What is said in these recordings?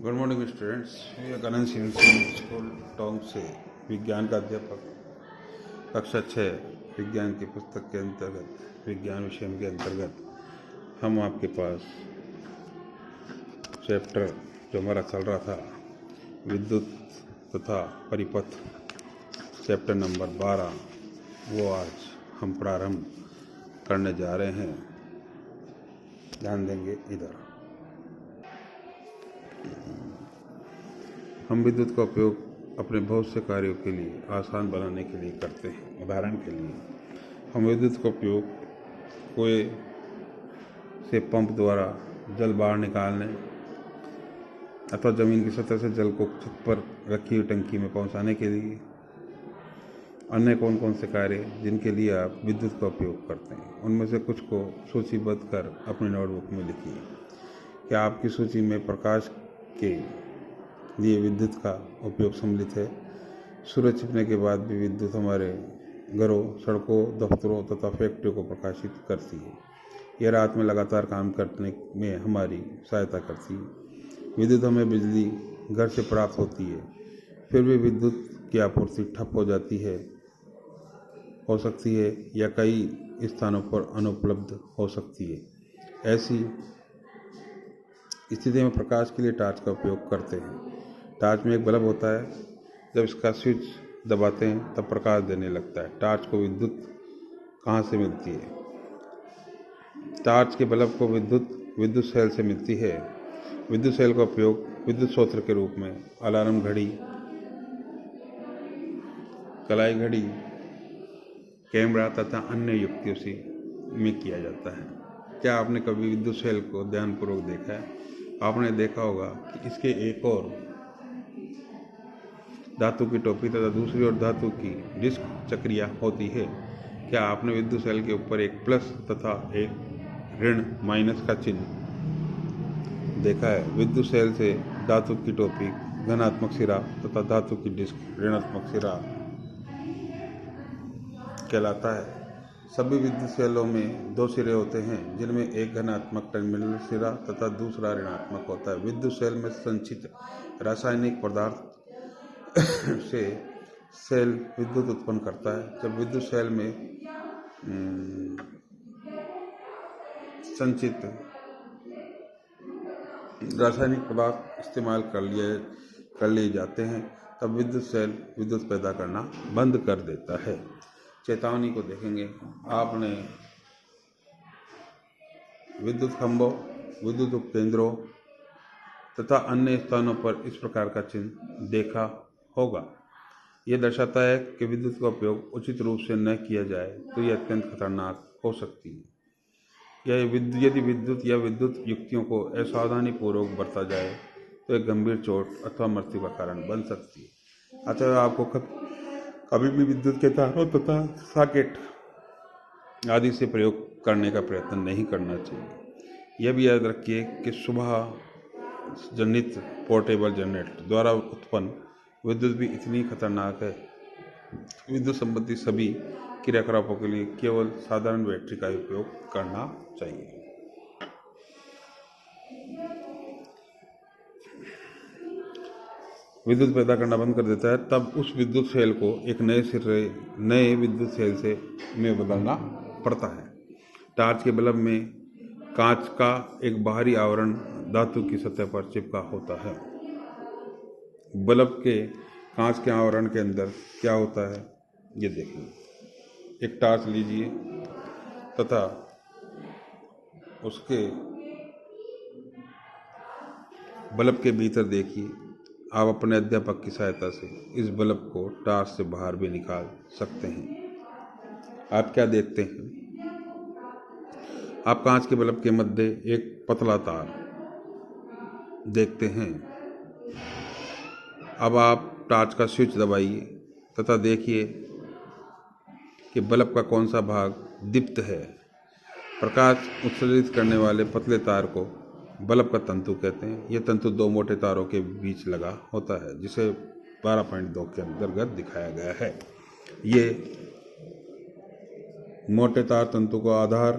Good morning students. Vivekanand civil school Tonk से विज्ञान का अध्यापक कक्षा 6 विज्ञान की पुस्तक के अंतर्गत विज्ञान विषय के अंतर्गत हम आपके पास चैप्टर जो हमारा चल रहा था विद्युत तथा परिपथ चैप्टर नंबर 12 वो आज हम प्रारंभ करने जा रहे हैं। ध्यान देंगे इधर। हम विद्युत का उपयोग अपने बहुत से कार्यों के लिए आसान बनाने के लिए करते हैं। उदाहरण के लिए हम विद्युत का उपयोग कुएं से पंप द्वारा जल बाहर निकालने अथवा ज़मीन की सतह से जल को छत पर रखी हुई टंकी में पहुंचाने के लिए, अन्य कौन कौन से कार्य जिनके लिए आप विद्युत का उपयोग करते हैं उनमें से कुछ को सूचीबद्ध कर अपने नोटबुक में लिखिए। क्या आपकी सूची में प्रकाश के लिए विद्युत का उपयोग सम्मिलित है? सूरज छिपने के बाद भी विद्युत हमारे घरों, सड़कों, दफ्तरों तथा फैक्ट्रियों को प्रकाशित करती है। यह रात में लगातार काम करने में हमारी सहायता करती है। विद्युत हमें बिजली घर से प्राप्त होती है, फिर भी विद्युत की आपूर्ति ठप हो सकती है या कई स्थानों पर अनुपलब्ध हो सकती है। ऐसी स्थिति में प्रकाश के लिए टॉर्च का उपयोग करते हैं। टॉर्च में एक बल्ब होता है, जब इसका स्विच दबाते हैं तब प्रकाश देने लगता है। टॉर्च को विद्युत कहाँ से मिलती है? टॉर्च के बल्ब को विद्युत सेल से मिलती है। विद्युत सेल का उपयोग विद्युत स्रोत के रूप में अलार्म घड़ी, कलाई घड़ी, कैमरा तथा अन्य युक्तियों से में किया जाता है। क्या आपने कभी विद्युत सेल को ध्यानपूर्वक देखा है? आपने देखा होगा कि इसके एक और धातु की टोपी तथा दूसरी ओर धातु की डिस्क चक्रिया होती है। क्या आपने विद्युत सेल के ऊपर एक प्लस तथा एक ऋण माइनस का चिन्ह देखा है? विद्युत सेल से धातु की टोपी धनात्मक सिरा तथा धातु की डिस्क ऋणात्मक सिरा कहलाता है। सभी विद्युत सेलों में दो सिरे होते हैं, जिनमें एक धनात्मक टर्मिनल सिरा तथा दूसरा ऋणात्मक होता है। विद्युत सेल में संचित रासायनिक पदार्थ से सेल विद्युत उत्पन्न करता है। जब विद्युत सेल में संचित रासायनिक पदार्थ इस्तेमाल कर लिए जाते हैं, तब विद्युत सेल विद्युत पैदा करना बंद कर देता है। चेतावनी को देखेंगे। आपने विद्युत खंभों, विद्युत उपकेंद्रों तथा अन्य स्थानों पर इस प्रकार का चिन्ह देखा होगा। यह दर्शाता है कि विद्युत का उपयोग उचित रूप से न किया जाए तो यह अत्यंत खतरनाक हो सकती है। यदि विद्युत या विद्युत युक्तियों को असावधानी पूर्वक बरता जाए तो एक गंभीर चोट अथवा मृत्यु का कारण बन सकती है। अतः आपको कभी भी विद्युत के तारों तथा सॉकेट आदि से प्रयोग करने का प्रयत्न नहीं करना चाहिए। यह भी याद रखिए कि सुबह जनित पोर्टेबल जनरेटर द्वारा उत्पन्न विद्युत भी इतनी खतरनाक है। विद्युत संबंधी सभी क्रियाकलापों के लिए केवल साधारण बैटरी का उपयोग करना चाहिए। विद्युत पैदा करना बंद कर देता है, तब उस विद्युत सेल को एक नए विद्युत सेल में बदलना पड़ता है। टॉर्च के बल्ब में कांच का एक बाहरी आवरण धातु की सतह पर चिपका होता है। बल्ब के कांच के आवरण के अंदर क्या होता है ये देखिए। एक टॉर्च लीजिए तथा उसके बल्ब के भीतर देखिए। आप अपने अध्यापक की सहायता से इस बल्ब को टॉर्च से बाहर भी निकाल सकते हैं। आप क्या देखते हैं? आप कांच के बल्ब के मध्य एक पतला तार देखते हैं। अब आप टॉर्च का स्विच दबाइए तथा देखिए कि बल्ब का कौन सा भाग दीप्त है। प्रकाश उत्सर्जित करने वाले पतले तार को बल्ब का तंतु कहते हैं। यह तंतु दो मोटे तारों के बीच लगा होता है, जिसे 12.2 के अंतर्गत दिखाया गया है। ये मोटे तार तंतु को आधार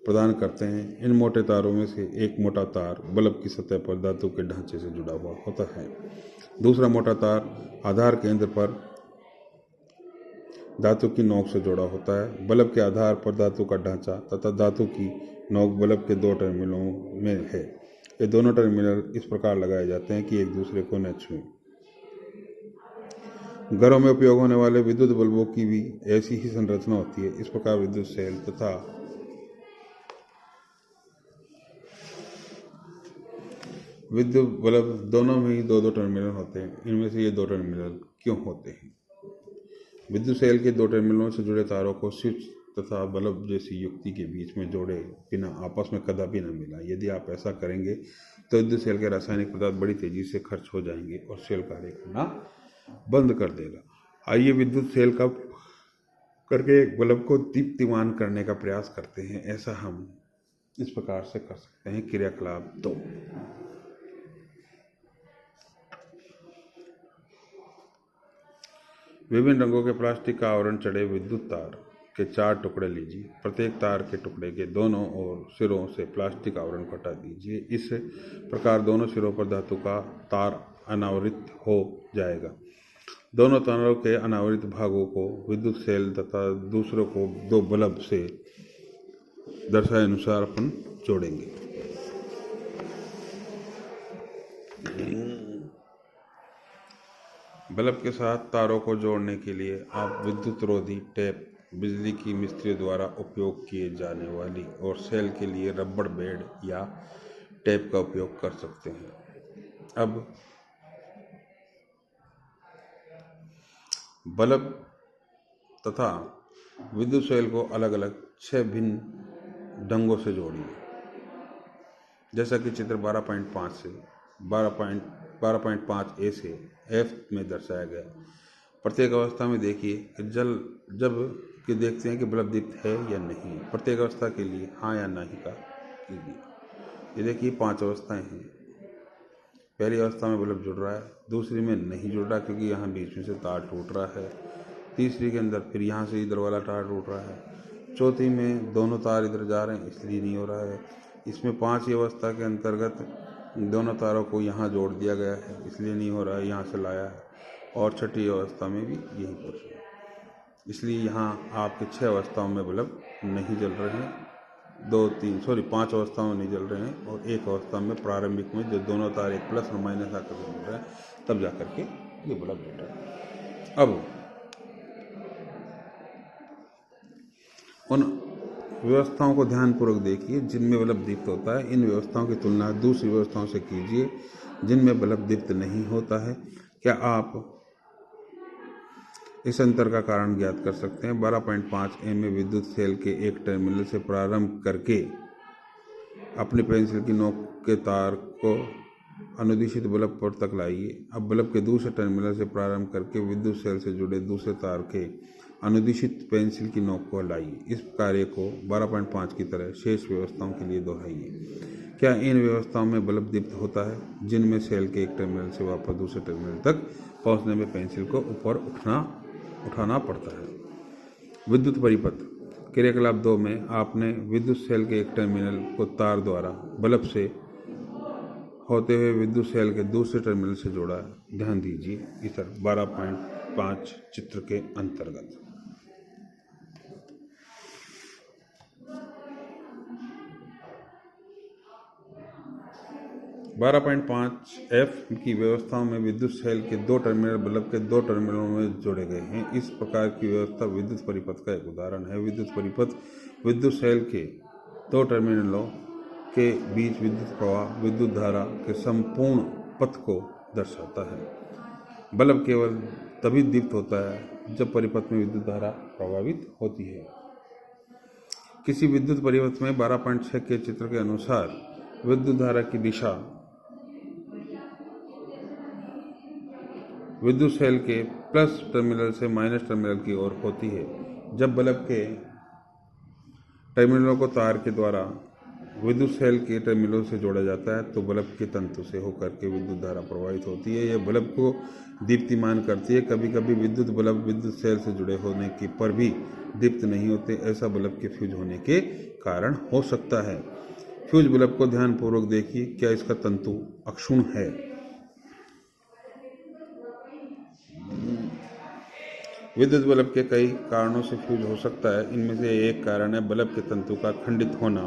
प्रदान करते हैं। इन मोटे तारों में से एक मोटा तार बल्ब की सतह पर धातु के ढांचे से जुड़ा हुआ होता है। दूसरा मोटा तार आधार केंद्र पर धातु की नोक से जुड़ा होता है। बल्ब के आधार पर धातु का ढांचा तथा धातु की नोक बल्ब के दो टर्मिनलों में है। ये दोनों टर्मिनल इस प्रकार लगाए जाते हैं कि एक दूसरे को न छुएं। घरों में उपयोग होने वाले विद्युत बल्बों की भी ऐसी ही संरचना होती है। इस प्रकार विद्युत सेल तथा विद्युत बल्ब दोनों में ही दो दो टर्मिनल होते हैं। इनमें से ये दो टर्मिनल क्यों होते हैं? विद्युत सेल के दो टर्मिनलों से जुड़े तारों को स्विच तथा बल्ब जैसी युक्ति के बीच में जोड़े बिना आपस में कदापि न मिला। यदि आप ऐसा करेंगे तो विद्युत सेल के रासायनिक पदार्थ बड़ी तेजी से खर्च हो जाएंगे और सेल कार्य करना बंद कर देगा। आइए विद्युत सेल का करके एक बल्ब को दीप्तिमान करने का प्रयास करते हैं। ऐसा हम इस प्रकार से कर सकते हैं। क्रियाकलाप 2। विभिन्न रंगों के प्लास्टिक का आवरण चढ़े विद्युत तार के 4 टुकड़े लीजिए। प्रत्येक तार के टुकड़े के दोनों ओर सिरों से प्लास्टिक आवरण को हटा दीजिए। इस प्रकार दोनों सिरों पर धातु का तार अनावृत हो जाएगा। दोनों तारों के अनावृत भागों को विद्युत सेल तथा दूसरों को दो बल्ब से दर्शाए अनुसार अपन जोड़ेंगे। बल्ब के साथ तारों को जोड़ने के लिए आप विद्युत रोधी टेप, बिजली की मिस्त्री द्वारा उपयोग किए जाने वाली और सेल के लिए रबड़ बैंड या टेप का उपयोग कर सकते हैं। अब बल्ब तथा विद्युत सेल को अलग अलग 6 भिन्न ढंगों से जोड़िए, जैसा कि चित्र 12.5 से 12.5a से F में दर्शाया गया। प्रत्येक अवस्था में देखिए कि जब देखते हैं कि बल्ब दीप्त है या नहीं। प्रत्येक अवस्था के लिए हाँ या नहीं का कीजिए। ये देखिए 5 अवस्थाएं हैं। पहली अवस्था में बल्ब जुड़ रहा है, दूसरी में नहीं जुड़ रहा क्योंकि यहाँ बीच में से तार टूट रहा है। तीसरी के अंदर फिर यहाँ से इधर वाला तार टूट रहा है। चौथी में दोनों तार इधर जा रहे हैं इसलिए नहीं हो रहा है। इसमें 5वीं अवस्था के अंतर्गत दोनों तारों को यहाँ जोड़ दिया गया है इसलिए नहीं हो रहा है, यहाँ से लाया है। और छठी अवस्था में भी यही कुछ है, इसलिए यहाँ आपके 6 अवस्थाओं में बल्ब नहीं जल रहे हैं। 5 अवस्थाओं में नहीं जल रहे हैं और एक अवस्था में प्रारंभिक में जो दोनों तार एक प्लस और माइनस आकर के जुड़ रहे हैं तब जाकर के ये बल्ब जल रहा है। अब उन व्यवस्थाओं को ध्यानपूर्वक देखिए जिनमें बल्ब दीप्त होता है। इन व्यवस्थाओं की तुलना दूसरी व्यवस्थाओं से कीजिए जिनमें बल्ब दीप्त नहीं होता है। क्या आप इस अंतर का कारण ज्ञात कर सकते हैं? 12.5a में विद्युत सेल के एक टर्मिनल से प्रारंभ करके अपनी पेंसिल की नोक के तार को अनुदिशित बल्ब पर तक लाइए। अब बल्ब के दूसरे टर्मिनल से प्रारंभ करके विद्युत सेल से जुड़े दूसरे तार के अनुदिशित पेंसिल की नोक को हटाइए। इस कार्य को 12.5 की तरह शेष व्यवस्थाओं के लिए दोहराइए। क्या इन व्यवस्थाओं में बल्ब दीप्त होता है जिनमें सेल के एक टर्मिनल से वापस दूसरे टर्मिनल तक पहुंचने में पेंसिल को ऊपर उठाना पड़ता है? विद्युत परिपथ क्रियाकलाप 2 में आपने विद्युत सेल के एक टर्मिनल को तार द्वारा बल्ब से होते हुए विद्युत सेल के दूसरे टर्मिनल से जोड़ा। ध्यान दीजिए इस 12.5 चित्र के अंतर्गत 12.5F की व्यवस्थाओं में विद्युत सेल के 2 टर्मिनल बल्ब के 2 टर्मिनलों में जोड़े गए हैं। इस प्रकार की व्यवस्था विद्युत परिपथ का एक उदाहरण है। विद्युत परिपथ विद्युत सेल के 2 टर्मिनलों के बीच विद्युत प्रवाह विद्युत धारा के संपूर्ण पथ को दर्शाता है। बल्ब केवल तभी दीप्त होता है जब परिपथ में विद्युत धारा प्रभावित होती है। किसी विद्युत परिपथ में 12.6 के चित्र के अनुसार विद्युत धारा की दिशा विद्युत सेल के प्लस टर्मिनल से माइनस टर्मिनल की ओर होती है। जब बल्ब के टर्मिनलों को तार के द्वारा विद्युत सेल के टर्मिनलों से जोड़ा जाता है तो बल्ब के तंतु से होकर के विद्युत धारा प्रवाहित होती है। यह बल्ब को दीप्तिमान करती है। कभी कभी विद्युत बल्ब विद्युत सेल से जुड़े होने की पर भी दीप्त नहीं होते। ऐसा बल्ब के फ्यूज होने के कारण हो सकता है। फ्यूज बल्ब को ध्यानपूर्वक देखिए, क्या इसका तंतु अक्षुण्ण है? विद्युत बल्ब के कई कारणों से फ्यूज हो सकता है। इनमें से एक कारण है बल्ब के तंतु का खंडित होना।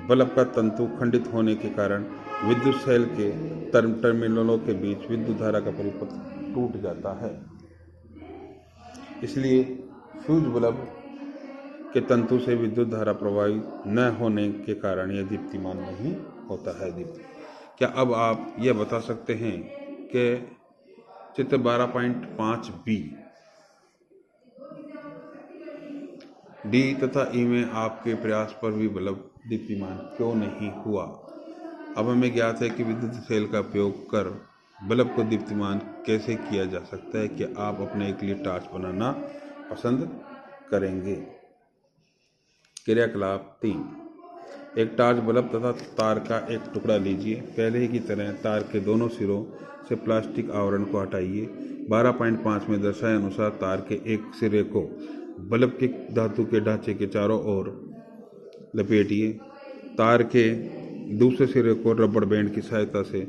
बल्ब का तंतु खंडित होने के कारण विद्युत सेल के टर्मिनलों के बीच विद्युत धारा का परिपथ टूट जाता है। इसलिए फ्यूज बल्ब के तंतु से विद्युत धारा प्रवाहित न होने के कारण यह दीप्तिमान नहीं होता है। क्या अब आप यह बता सकते हैं कि चित्र 12.5b डी तथा ई में आपके प्रयास पर भी बल्ब दीप्तिमान क्यों नहीं हुआ? अब हमें ज्ञात है कि विद्युत सेल का उपयोग कर बल्ब को दीप्तिमान कैसे किया जा सकता है। कि आप अपने एक लिए टॉर्च बनाना पसंद करेंगे? क्रियाकलाप 3। एक टॉर्च बल्ब तथा तार का एक टुकड़ा लीजिए। पहले की तरह तार के दोनों सिरों से प्लास्टिक आवरण को हटाइए। 12.5 में दर्शाए अनुसार तार के एक सिरे को बल्ब के धातु के ढांचे के चारों ओर लपेटिए। तार के दूसरे सिरे को रबड़ बैंड की सहायता से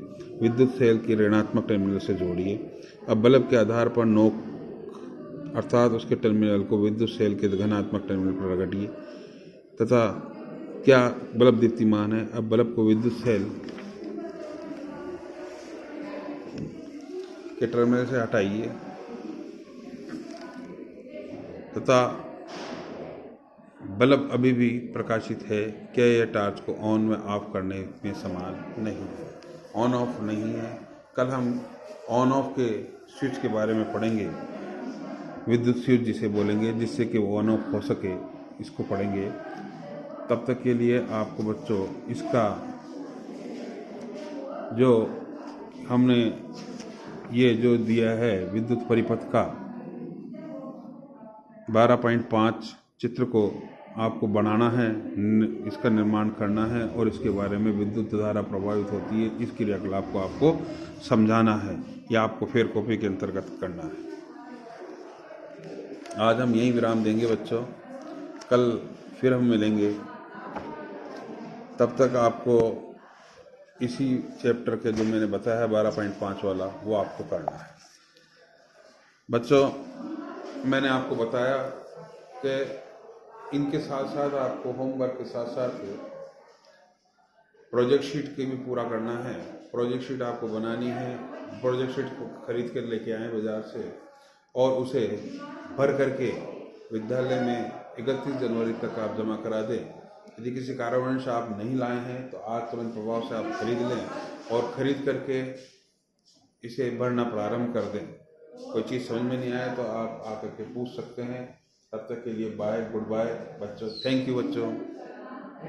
विद्युत सेल की ऋणात्मक टर्मिनल से जोड़िए। अब बल्ब के आधार पर नोक अर्थात उसके टर्मिनल को विद्युत सेल के धनात्मक टर्मिनल पर रगड़िए तथा क्या बल्ब दीप्तिमान है? अब बल्ब को विद्युत सेल के टर्मिनल से हटाइए तथा बल्ब अभी भी प्रकाशित है। क्या यह टॉर्च को ऑन व ऑफ करने में समान नहीं है? ऑन ऑफ नहीं है। कल हम ऑन ऑफ के स्विच के बारे में पढ़ेंगे। विद्युत स्विच जिसे बोलेंगे, जिससे कि वो ऑन ऑफ हो सके, इसको पढ़ेंगे। तब तक के लिए आपको बच्चों इसका जो हमने ये जो दिया है विद्युत परिपथ का 12.5 चित्र को आपको बनाना है, इसका निर्माण करना है और इसके बारे में विद्युत धारा प्रभावित होती है इस क्रियाकलाप को आपको समझाना है या आपको फेर कॉपी के अंतर्गत करना है। आज हम यहीं विराम देंगे बच्चों, कल फिर हम मिलेंगे। तब तक आपको इसी चैप्टर के जो मैंने बताया है 12.5 वाला वो आपको करना है। बच्चों मैंने आपको बताया कि इनके साथ साथ आपको होमवर्क के साथ साथ प्रोजेक्ट शीट के भी पूरा करना है। प्रोजेक्ट शीट आपको बनानी है। प्रोजेक्ट शीट को खरीद कर लेके आएँ बाज़ार से और उसे भर करके विद्यालय में 31 जनवरी तक आप जमा करा दें। यदि किसी कारणवश आप नहीं लाए हैं तो आज तुरंत प्रभाव से आप खरीद लें और ख़रीद करके इसे भरना प्रारंभ कर दें। कोई चीज़ समझ में नहीं आए तो आप आकर के पूछ सकते हैं। तब तक के लिए बाय, गुड बाय बच्चों। थैंक यू बच्चों।